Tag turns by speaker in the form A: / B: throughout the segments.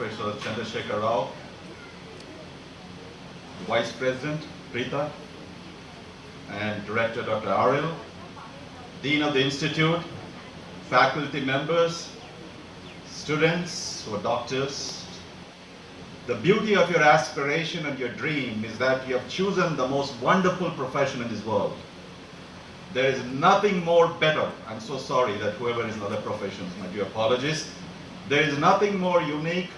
A: Professor Chandrasekhar Rao, Vice President Preeta, and Director Dr. Aril, Dean of the Institute, faculty members, students who are doctors. The beauty of your aspiration and your dream is that you have chosen the most wonderful profession in this world. There is nothing more better. I'm so sorry that whoever is in other professions, my dear apologies. There is nothing more unique,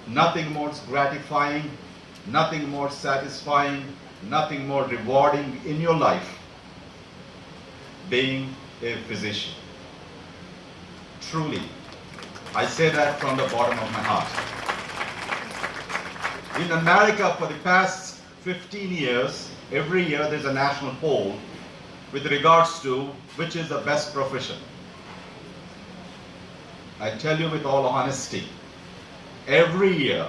A: nothing more gratifying, nothing more satisfying, nothing more rewarding in your life being a physician. Truly, I say that from the bottom of my heart. In America, for the past 15 years, every year there's a national poll with regards to which is the best profession. I tell you with all honesty, every year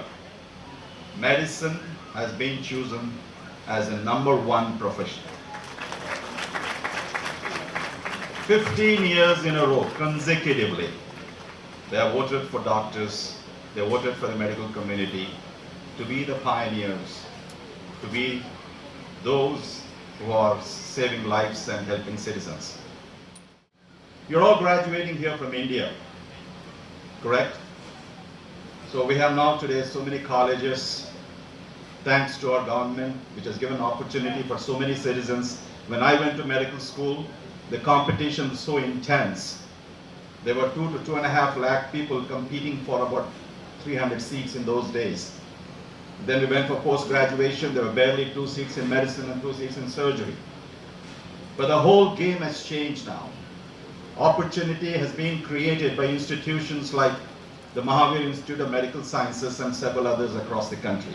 A: medicine has been chosen as a #1 profession. 15 years in a row, consecutively, they have voted for doctors, they voted for the medical community to be the pioneers, to be those who are saving lives and helping citizens. You're all graduating here from India, correct? So we have now today so many colleges, thanks to our government, which has given opportunity for so many citizens. When I went to medical school, the competition was so intense. There were 2 to 2.5 lakh people competing for about 300 seats in those days. Then we went for post-graduation. There were barely 2 seats in medicine and 2 seats in surgery. But the whole game has changed now. Opportunity has been created by institutions like the Mahaveer Institute of Medical Sciences and several others across the country,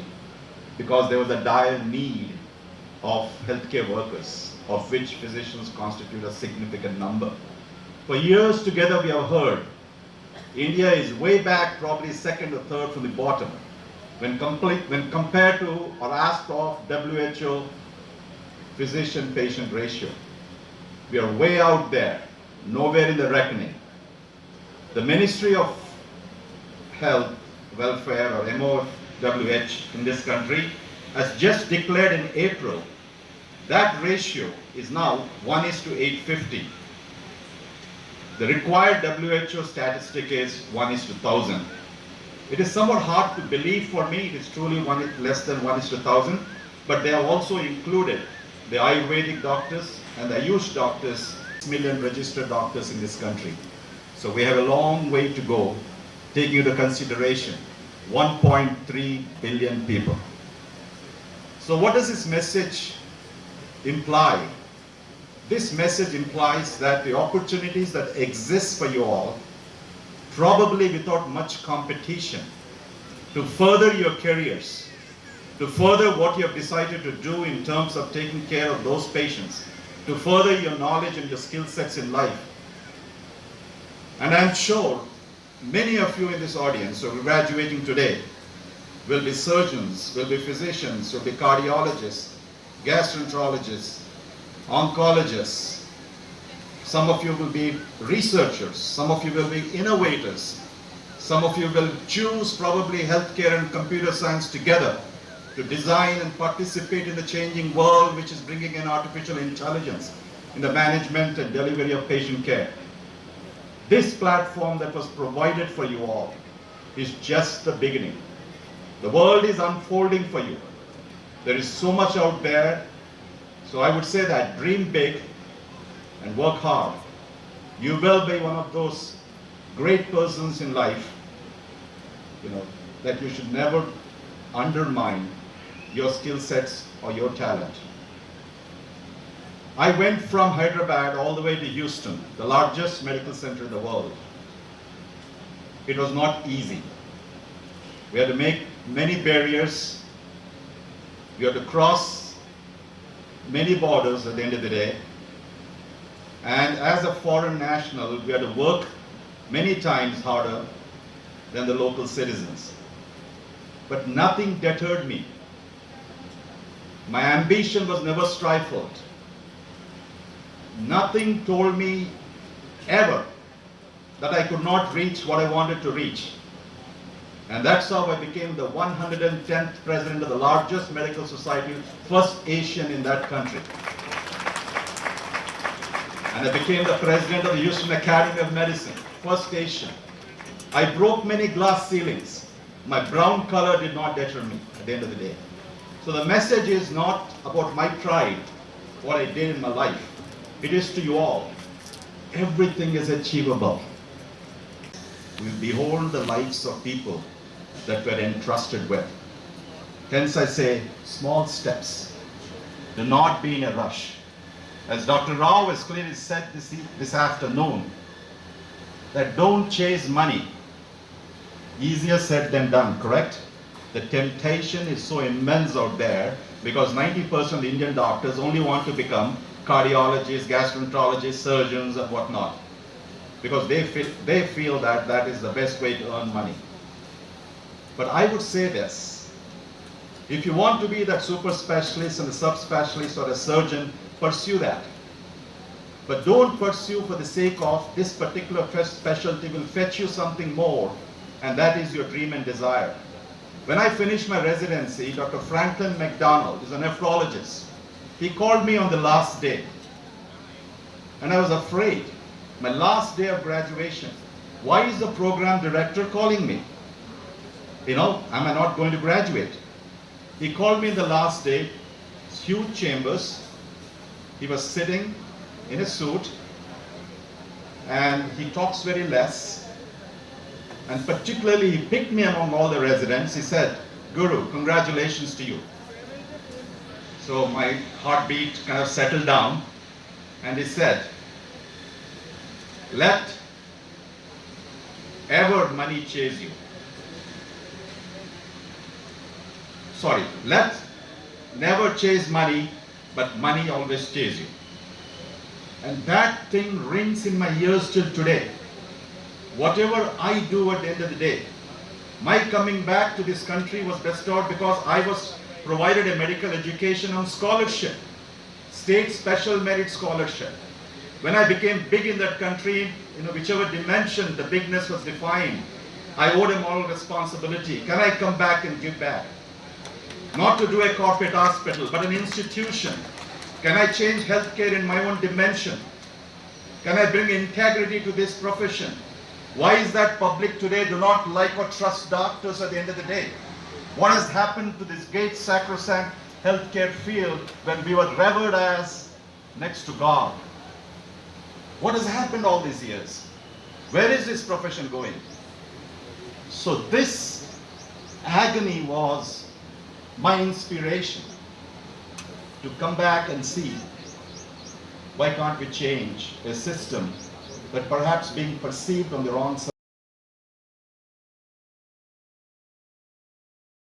A: because there was a dire need of healthcare workers, of which physicians constitute a significant number. For years together we have heard India is way back, probably second or third from the bottom when compared to or asked of WHO physician-patient ratio. We are way out there, nowhere in the reckoning. The Ministry of Health, Welfare, or MOWH in this country has just declared in April that ratio is now 1:850. The required WHO statistic is 1:1000. It is somewhat hard to believe for me. It is truly less than 1:1000, but they have also included the Ayurvedic doctors and the Ayush doctors, 6 million registered doctors in this country. So we have a long way to go, taking into consideration 1.3 billion people. So what does this message imply? This message implies that the opportunities that exist for you all, probably without much competition, to further your careers, to further what you have decided to do in terms of taking care of those patients, to further your knowledge and your skill sets in life. And I'm sure many of you in this audience who are graduating today will be surgeons, will be physicians, will be cardiologists, gastroenterologists, oncologists. Some of you will be researchers, some of you will be innovators, some of you will choose probably healthcare and computer science together to design and participate in the changing world which is bringing in artificial intelligence in the management and delivery of patient care. This platform that was provided for you all is just the beginning. The world is unfolding for you. There is so much out there. So I would say that dream big and work hard. You will be one of those great persons in life, that you should never undermine your skill sets or your talent. I went from Hyderabad all the way to Houston, the largest medical center in the world. It was not easy. We had to make many barriers. We had to cross many borders at the end of the day. And as a foreign national, we had to work many times harder than the local citizens. But nothing deterred me. My ambition was never stifled. Nothing told me ever that I could not reach what I wanted to reach. And that's how I became the 110th president of the largest medical society, first Asian in that country. And I became the president of the Houston Academy of Medicine, first Asian. I broke many glass ceilings. My brown color did not deter me at the end of the day. So the message is not about my pride, what I did in my life. It is to you all. Everything is achievable. We behold the lives of people that we're entrusted with. Hence I say, small steps. Do not be in a rush. As Dr. Rao has clearly said this afternoon, that don't chase money. Easier said than done, correct? The temptation is so immense out there because 90% of the Indian doctors only want to become cardiologists, gastroenterologists, surgeons and whatnot. Because they feel that that is the best way to earn money. But I would say this, if you want to be that super specialist and a subspecialist or a surgeon, pursue that. But don't pursue for the sake of this particular specialty will fetch you something more, and that is your dream and desire. When I finished my residency, Dr. Franklin McDonald is a nephrologist. He called me on the last day, and I was afraid. My last day of graduation. Why is the program director calling me? Am I not going to graduate? He called me in the last day, huge chambers. He was sitting in a suit, and he talks very less. And particularly, he picked me among all the residents. He said, "Guru, congratulations to you." So my heartbeat kind of settled down, and he said, "Let ever money chase you." Sorry, let never chase money, but money always chase you. And that thing rings in my ears till today. Whatever I do at the end of the day, my coming back to this country was bestowed because I was provided a medical education on scholarship, state special merit scholarship. When I became big in that country, whichever dimension the bigness was defined, I owed a moral responsibility. Can I come back and give back? Not to do a corporate hospital, but an institution. Can I change healthcare in my own dimension? Can I bring integrity to this profession? Why is that public today do not like or trust doctors at the end of the day? What has happened to this great sacrosanct healthcare field when we were revered as next to God? What has happened all these years? Where is this profession going? So this agony was my inspiration to come back and see why can't we change a system that perhaps being perceived on the wrong side